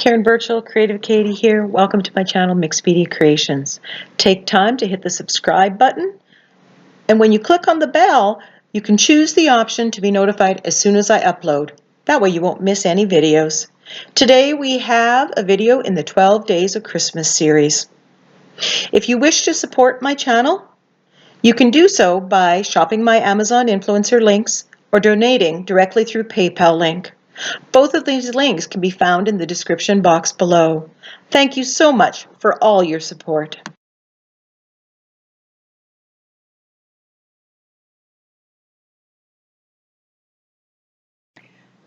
Karen Birchall, Creative Katie here. Welcome to my channel, Mixed Media Creations. Take time to hit the subscribe button, and when you click on the bell, you can choose the option to be notified as soon as I upload. That way you won't miss any videos. Today we have a video in the 12 Days of Christmas series. If you wish to support my channel, you can do so by shopping my Amazon influencer links or donating directly through PayPal link. Both of these links can be found in the description box below. Thank you so much for all your support.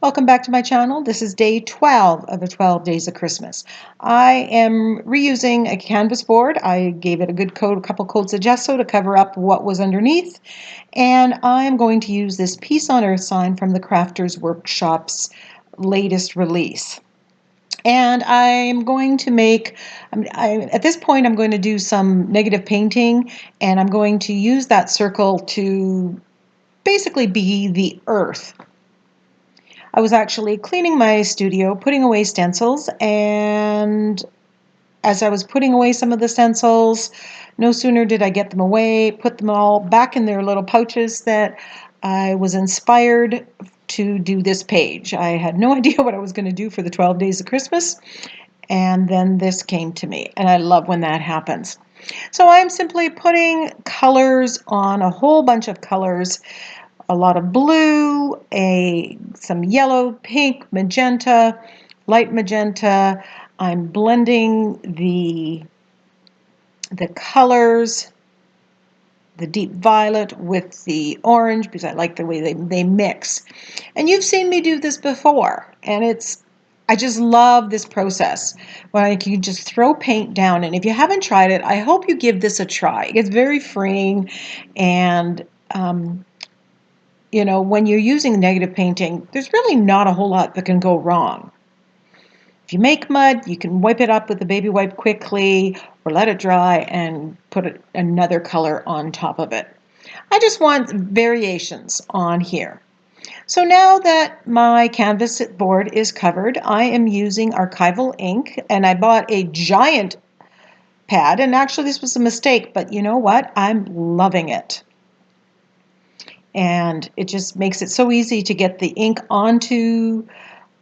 Welcome back to my channel. This is day 12 of the 12 Days of Christmas. I am reusing a canvas board. I gave it a good coat, a couple coats of gesso to cover up what was underneath. And I'm going to use this Peace on Earth sign from the Crafters Workshop's latest release. And I'm going to make, at this point, I'm going to do some negative painting, and I'm going to use that circle to basically be the earth. I was actually cleaning my studio, putting away stencils, and as I was putting away some of the stencils, no sooner did I get them away, put them all back in their little pouches, that I was inspired to do this page. I had no idea what I was going to do for the 12 Days of Christmas, and then this came to me, and I love when that happens. So I'm simply putting colors on, a whole bunch of colors, a lot of blue, some yellow, pink, magenta, light magenta. I'm blending the colors, the deep violet with the orange, because I like the way they mix. And you've seen me do this before, and I just love this process when I can just throw paint down. And if you haven't tried it, I hope you give this a try. It's very freeing, and you know, when you're using negative painting, there's really not a whole lot that can go wrong. If you make mud, you can wipe it up with a baby wipe quickly, or let it dry and put another color on top of it. I just want variations on here. So now that my canvas board is covered, I am using archival ink, and I bought a giant pad, and actually this was a mistake, but you know what? I'm loving it. And it just makes it so easy to get the ink onto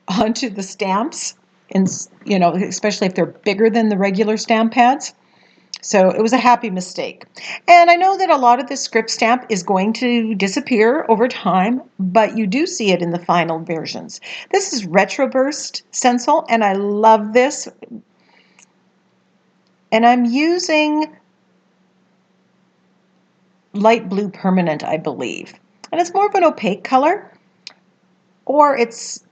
the stamps, and you know, especially if they're bigger than the regular stamp pads. So it was a happy mistake. And I know that a lot of this script stamp is going to disappear over time, but you do see it in the final versions. This is Retro Burst stencil, and I love this. And I'm using light blue permanent, I believe. And it's more of an opaque color, or it's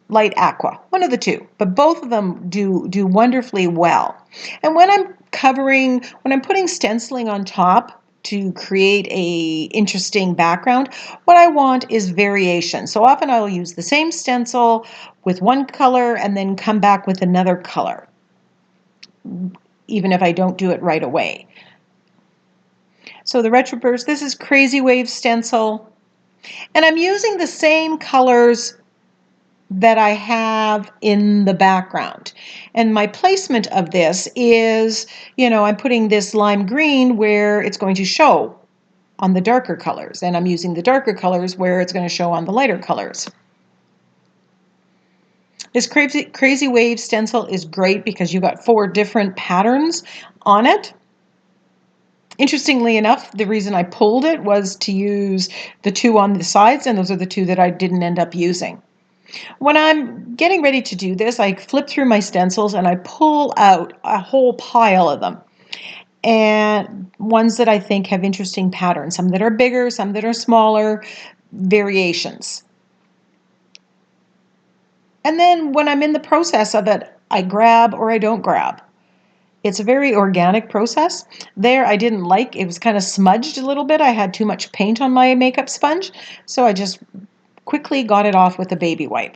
light aqua, one of the two, but both of them do wonderfully well. And when I'm putting stenciling on top to create a interesting background, what I want is variation. So often I'll use the same stencil with one color and then come back with another color, even if I don't do it right away. So the Retroburst, this is Crazy Wave stencil, and I'm using the same colors that I have in the background. And my placement of this is, you know, I'm putting this lime green where it's going to show on the darker colors, and I'm using the darker colors where it's going to show on the lighter colors. This Crazy Wave stencil is great because you've got 4 different patterns on it. Interestingly enough, the reason I pulled it was to use the 2 on the sides, and those are the 2 that I didn't end up using. When I'm getting ready to do this, I flip through my stencils and I pull out a whole pile of them, and ones that I think have interesting patterns, some that are bigger, some that are smaller, variations. And then when I'm in the process of it, I grab or I don't grab. It's a very organic process. There, I didn't like, it was kind of smudged a little bit. I had too much paint on my makeup sponge, so I just quickly got it off with a baby wipe.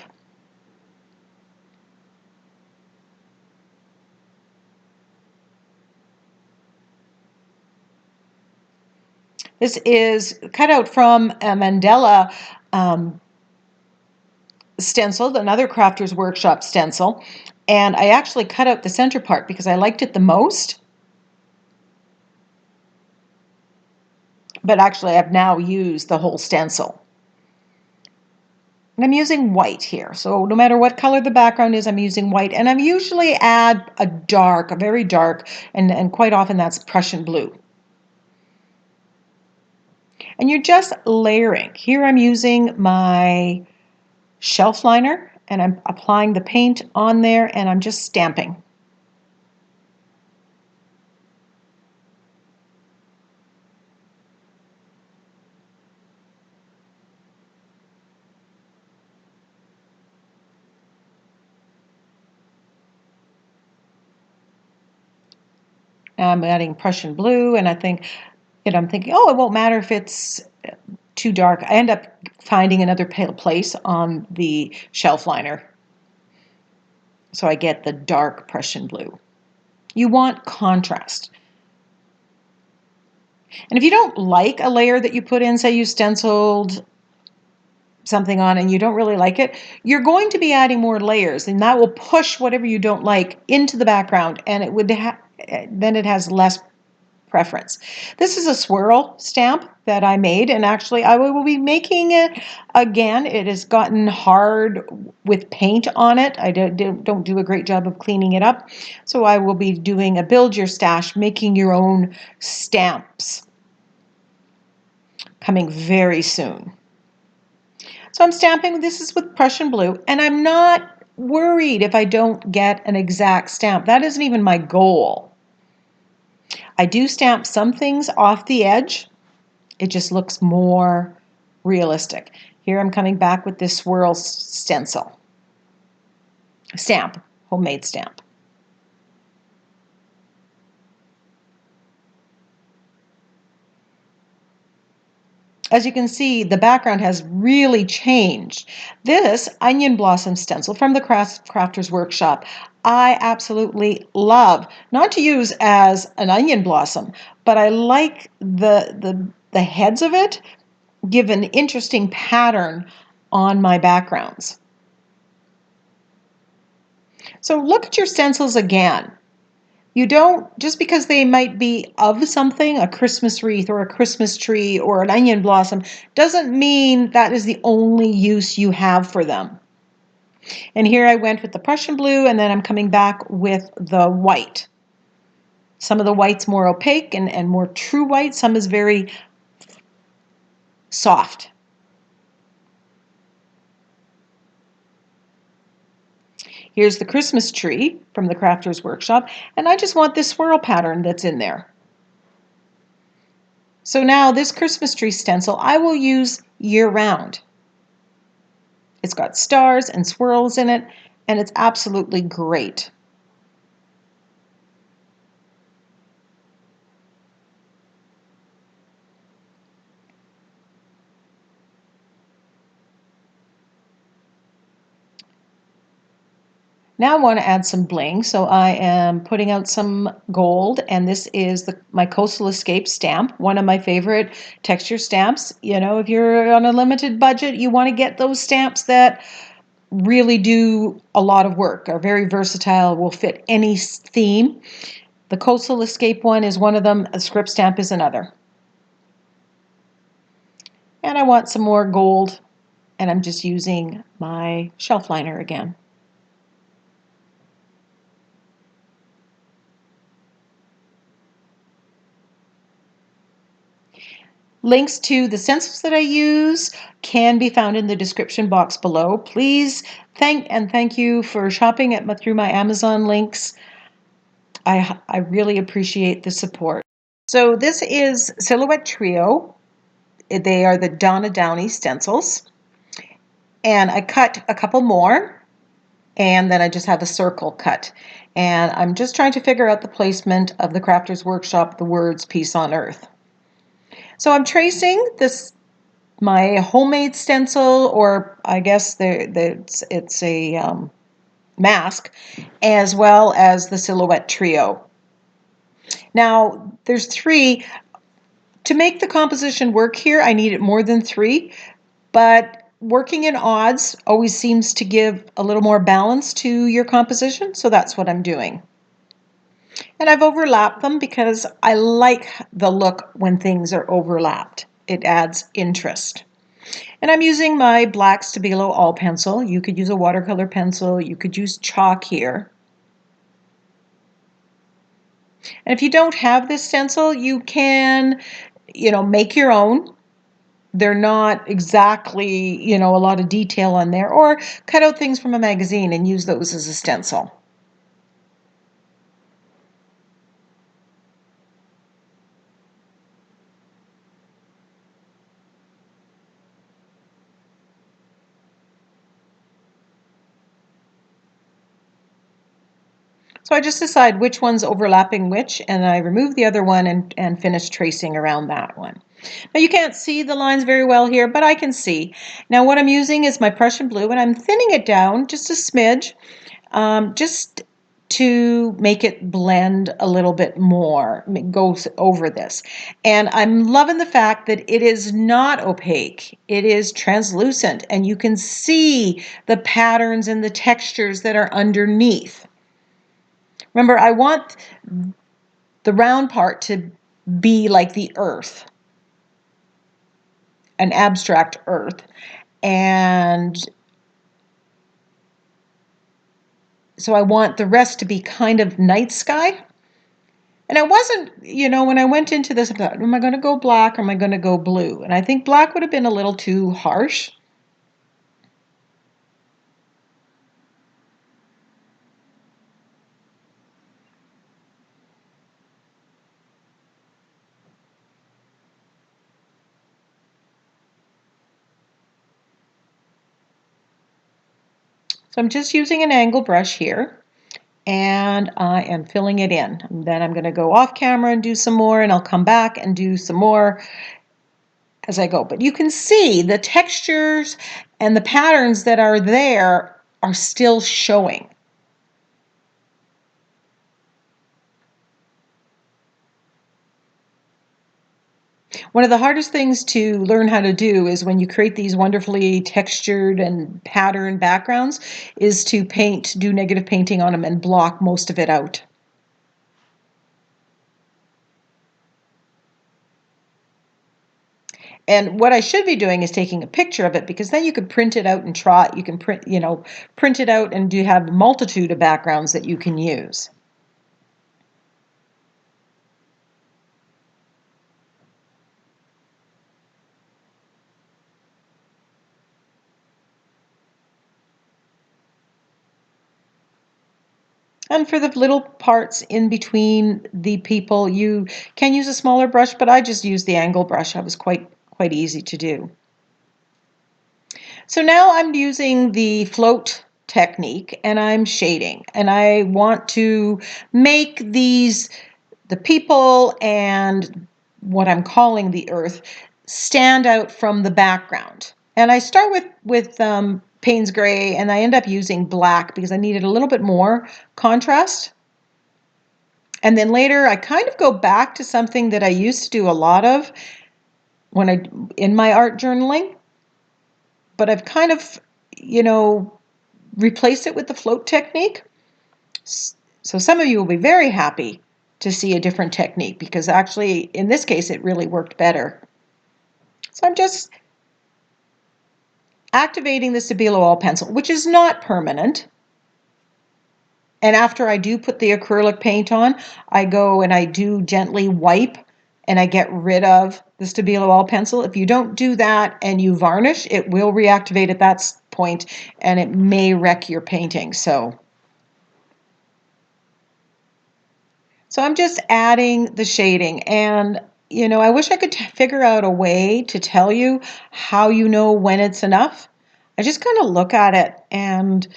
This is cut out from a mandala stencil, another Crafters Workshop stencil. And I actually cut out the center part because I liked it the most. But actually, I've now used the whole stencil. And I'm using white here. So no matter what color the background is, I'm using white. And I usually add a very dark, and quite often that's Prussian blue. And you're just layering. Here I'm using my shelf liner and I'm applying the paint on there and I'm just stamping. I'm adding Prussian blue and I'm thinking, oh, it won't matter if it's too dark. I end up finding another place on the shelf liner. So I get the dark Prussian blue. You want contrast. And if you don't like a layer that you put in, say you stenciled something on and you don't really like it, you're going to be adding more layers and that will push whatever you don't like into the background and then it has less preference. This is a swirl stamp that I made and actually I will be making it again. It has gotten hard with paint on it. I don't do a great job of cleaning it up. So I will be doing a build your stash, making your own stamps coming very soon. So I'm stamping, this is with Prussian blue, and I'm not worried if I don't get an exact stamp. That isn't even my goal. I do stamp some things off the edge. It just looks more realistic. Here I'm coming back with this swirl stencil. Stamp, homemade stamp. As you can see, the background has really changed. This onion blossom stencil from the Crafter's Workshop, I absolutely love. Not to use as an onion blossom, but I like the heads of it give an interesting pattern on my backgrounds. So look at your stencils again. You don't, just because they might be of something, a Christmas wreath or a Christmas tree or an onion blossom, doesn't mean that is the only use you have for them. And here I went with the Prussian blue and then I'm coming back with the white. Some of the white's more opaque and more true white, some is very soft. Here's the Christmas tree from the Crafter's Workshop, and I just want this swirl pattern that's in there. So now this Christmas tree stencil I will use year-round. It's got stars and swirls in it, and it's absolutely great. Now I want to add some bling, so I am putting out some gold, and this is my Coastal Escape stamp, one of my favorite texture stamps. You know, if you're on a limited budget, you want to get those stamps that really do a lot of work, are very versatile, will fit any theme. The Coastal Escape one is one of them, a script stamp is another. And I want some more gold, and I'm just using my shelf liner again. Links to the stencils that I use can be found in the description box below. Please thank you for shopping through my Amazon links. I really appreciate the support. So this is Silhouette Trio. They are the Donna Downey stencils. And I cut a couple more, and then I just have a circle cut. And I'm just trying to figure out the placement of the Crafter's Workshop, the words Peace on Earth. So I'm tracing my homemade stencil, or I guess it's a mask, as well as the Silhouette Trio. Now, there's three. To make the composition work here, I needed more than three, but working in odds always seems to give a little more balance to your composition, so that's what I'm doing. And I've overlapped them because I like the look when things are overlapped. It adds interest. And I'm using my black Stabilo all pencil. You could use a watercolor pencil. You could use chalk here. And if you don't have this stencil, you can, make your own. They're not exactly, a lot of detail on there, or cut out things from a magazine and use those as a stencil. So I just decide which one's overlapping which, and I remove the other one and finish tracing around that one. Now you can't see the lines very well here, but I can see. Now what I'm using is my Prussian blue, and I'm thinning it down just a smidge, just to make it blend a little bit more, go over this. And I'm loving the fact that it is not opaque. It is translucent, and you can see the patterns and the textures that are underneath. Remember, I want the round part to be like the earth, an abstract earth. And so I want the rest to be kind of night sky. And I wasn't, when I went into this, I thought, am I going to go black or am I going to go blue? And I think black would have been a little too harsh. So I'm just using an angle brush here, and I am filling it in. And then I'm going to go off camera and do some more, and I'll come back and do some more as I go. But you can see the textures and the patterns that are there are still showing. One of the hardest things to learn how to do is when you create these wonderfully textured and patterned backgrounds is to do negative painting on them and block most of it out. And what I should be doing is taking a picture of it, because then you could print it out and try. You can print it out and have a multitude of backgrounds that you can use. And for the little parts in between the people, you can use a smaller brush, but I just used the angle brush. That was quite easy to do. So now I'm using the float technique and I'm shading, and I want to make the people and what I'm calling the earth stand out from the background. And I start with Payne's Gray, and I end up using black because I needed a little bit more contrast. And then later I kind of go back to something that I used to do a lot of in my art journaling, but I've kind of, replaced it with the float technique. So some of you will be very happy to see a different technique, because actually in this case it really worked better. So I'm just activating the Stabilo all pencil, which is not permanent. And after I do put the acrylic paint on, I go and I do gently wipe and I get rid of the Stabilo all pencil. If you don't do that and you varnish, it will reactivate at that point and it may wreck your painting. So I'm just adding the shading, and I wish I could figure out a way to tell you how you know when it's enough. I just kind of look at it and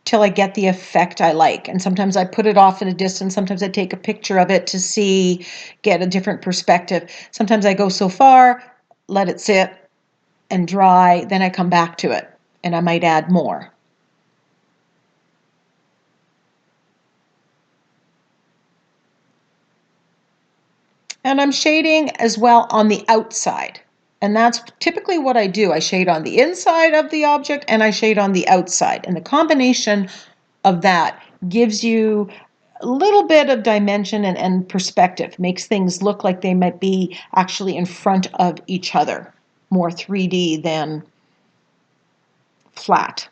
till I get the effect I like. And sometimes I put it off at a distance. Sometimes I take a picture of it to get a different perspective. Sometimes I go so far, let it sit and dry, then I come back to it and I might add more. And I'm shading as well on the outside. And that's typically what I do. I shade on the inside of the object and I shade on the outside. And the combination of that gives you a little bit of dimension and perspective, makes things look like they might be actually in front of each other, more 3D than flat.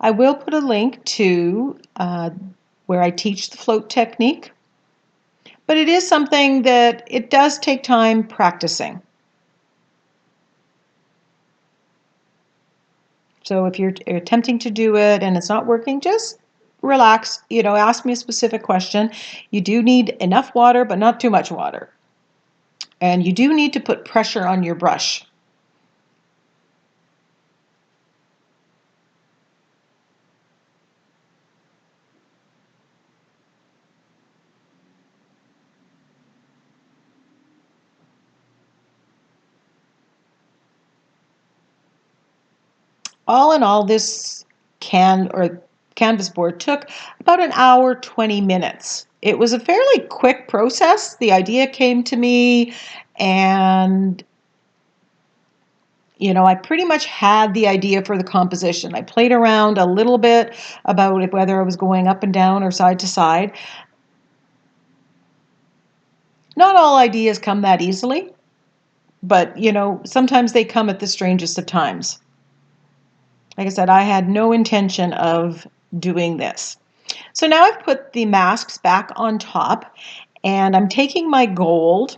I will put a link to where I teach the float technique, but it is something that it does take time practicing. So if you're attempting to do it and it's not working, just relax, ask me a specific question. You do need enough water, but not too much water. And you do need to put pressure on your brush. All in all, this canvas board took about an hour, 20 minutes. It was a fairly quick process. The idea came to me and I pretty much had the idea for the composition. I played around a little bit about whether I was going up and down or side to side. Not all ideas come that easily, but sometimes they come at the strangest of times. Like I said, I had no intention of doing this. So now I've put the masks back on top, and I'm taking my gold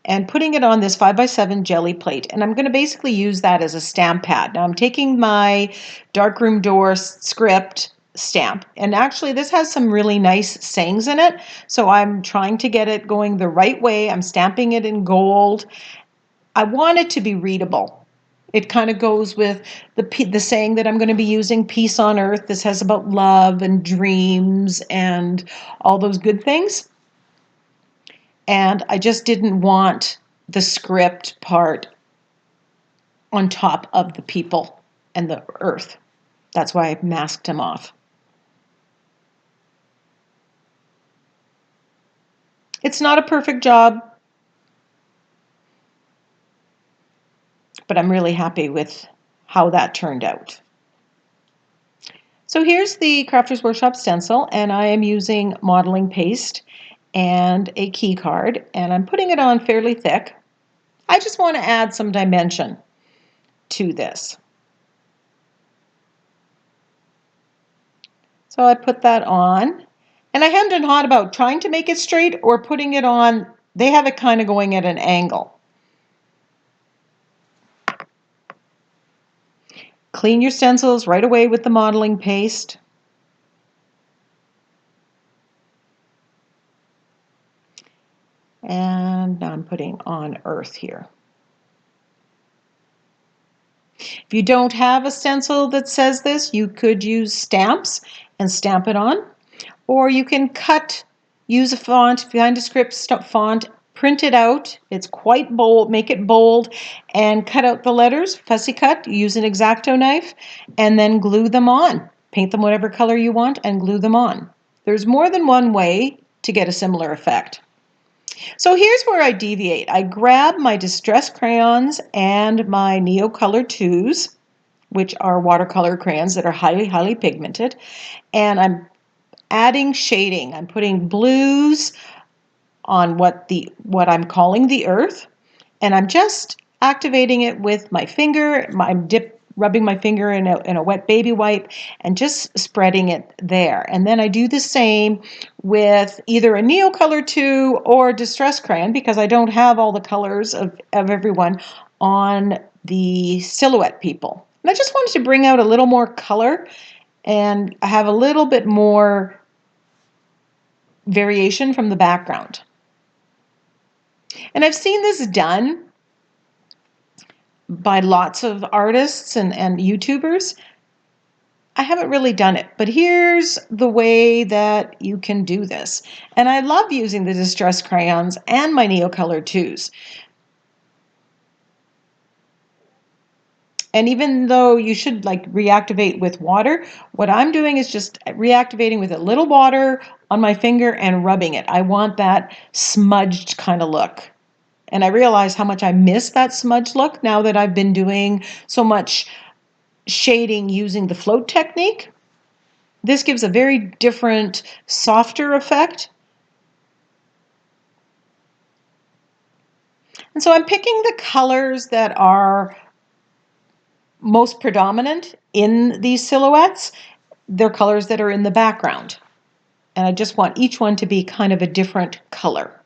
and putting it on this 5x7 jelly plate, and I'm going to basically use that as a stamp pad. Now I'm taking my darkroom door script stamp, and actually this has some really nice sayings in it, so I'm trying to get it going the right way. I'm stamping it in gold. I want it to be readable. It kind of goes with the saying that I'm going to be using, peace on earth. This has about love and dreams and all those good things. And I just didn't want the script part on top of the people and the earth. That's why I masked him off. It's not a perfect job, but I'm really happy with how that turned out. So here's the Crafters Workshop stencil, and I am using modeling paste and a key card, and I'm putting it on fairly thick. I just want to add some dimension to this. So I put that on, and I hemmed and hawed about trying to make it straight or putting it on. They have it kind of going at an angle. Clean your stencils right away with the modeling paste. And now I'm putting on earth here. If you don't have a stencil that says this, you could use stamps and stamp it on. Or you can use a font, find a script font, print it out. It's quite bold, make it bold, and cut out the letters, fussy cut, use an X-Acto knife, and then glue them on. Paint them whatever color you want and glue them on. There's more than one way to get a similar effect. So here's where I deviate. I grab my Distress crayons and my Neocolor 2s, which are watercolor crayons that are highly, highly pigmented, and I'm adding shading. I'm putting blues on what I'm calling the earth, and I'm just activating it with my finger. I'm rubbing my finger in a wet baby wipe and just spreading it there. And then I do the same with either a Neocolor 2 or Distress crayon, because I don't have all the colors of everyone on the silhouette people. And I just wanted to bring out a little more color and have a little bit more variation from the background. And I've seen this done by lots of artists and YouTubers. I haven't really done it, but here's the way that you can do this. And I love using the Distress crayons and my Neocolor 2s. And even though you should like reactivate with water, what I'm doing is just reactivating with a little water on my finger and rubbing it. I want that smudged kind of look. And I realize how much I miss that smudge look now that I've been doing so much shading using the float technique. This gives a very different, softer effect. And so I'm picking the colors that are most predominant in these silhouettes. They're colors that are in the background. And I just want each one to be kind of a different color.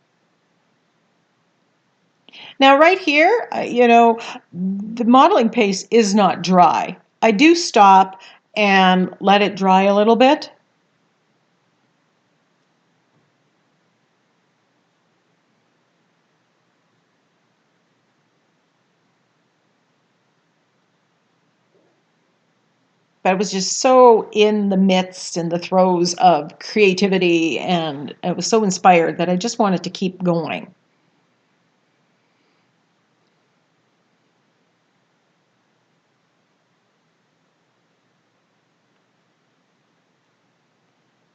Now right here, the modeling paste is not dry. I do stop and let it dry a little bit. But I was just so in the midst and the throes of creativity, and I was so inspired that I just wanted to keep going.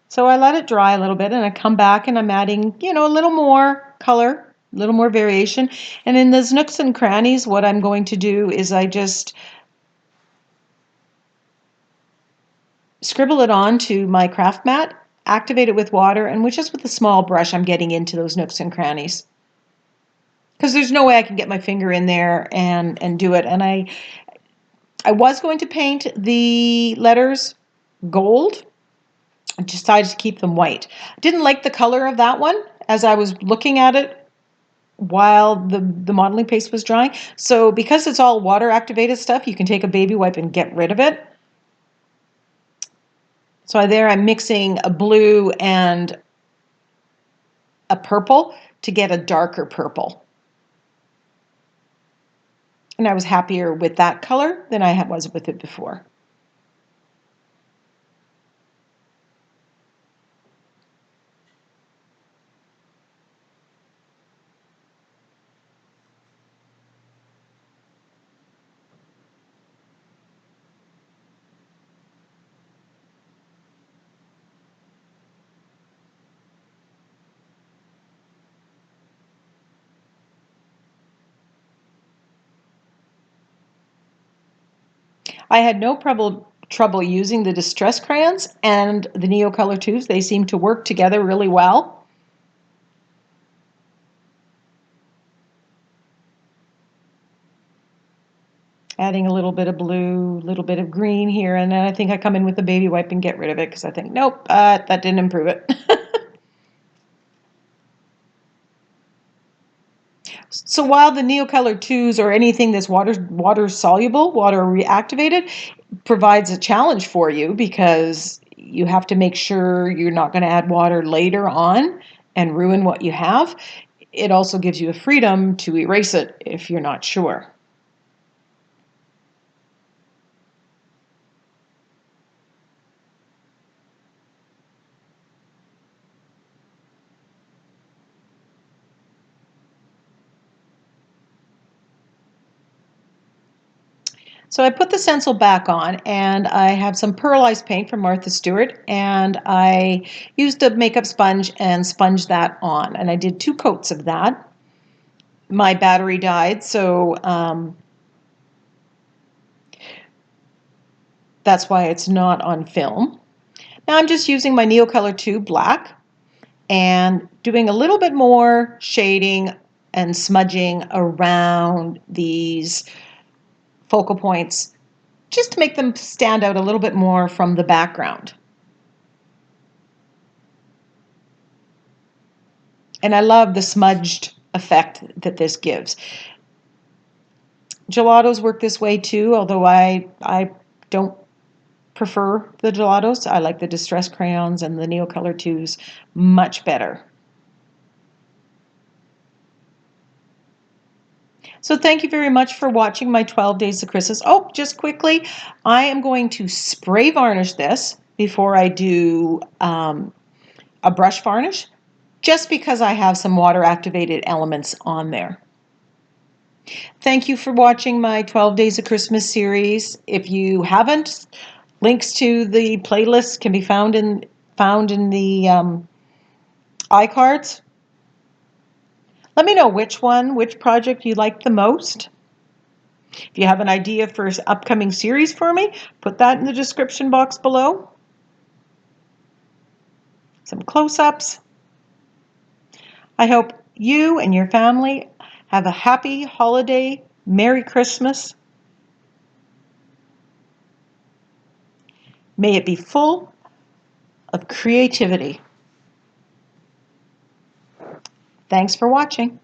So I let it dry a little bit, and I come back and I'm adding, a little more color, a little more variation. And in those nooks and crannies, what I'm going to do is I just scribble it onto my craft mat, activate it with water, and just with a small brush, I'm getting into those nooks and crannies. Because there's no way I can get my finger in there and do it. And I was going to paint the letters gold. I decided to keep them white. I didn't like the color of that one as I was looking at it while the modeling paste was drying. So because it's all water activated stuff, you can take a baby wipe and get rid of it. So there I'm mixing a blue and a purple to get a darker purple. And I was happier with that color than I was with it before. I had no trouble using the Distress crayons and the Neocolor 2s. They seem to work together really well. Adding a little bit of blue, a little bit of green here, and then I think I come in with the baby wipe and get rid of it because I think, nope, that didn't improve it. So while the Neocolor 2s or anything that's water soluble, water reactivated, provides a challenge for you because you have to make sure you're not going to add water later on and ruin what you have, it also gives you a freedom to erase it if you're not sure. So I put the stencil back on, and I have some pearlized paint from Martha Stewart, and I used a makeup sponge and sponged that on, and I did 2 coats of that. My battery died, so that's why it's not on film. Now I'm just using my Neocolor 2 black and doing a little bit more shading and smudging around these focal points just to make them stand out a little bit more from the background. And I love the smudged effect that this gives. Gelatos work this way too, although I don't prefer the gelatos. I like the Distress crayons and the Neocolor 2s much better. So thank you very much for watching my 12 Days of Christmas. Oh, just quickly, I am going to spray varnish this before I do a brush varnish, just because I have some water activated elements on there. Thank you for watching my 12 Days of Christmas series. If you haven't, links to the playlist can be found in the iCards. Let me know which project you like the most. If you have an idea for an upcoming series for me, put that in the description box below. Some close-ups. I hope you and your family have a happy holiday, Merry Christmas. May it be full of creativity. Thanks for watching.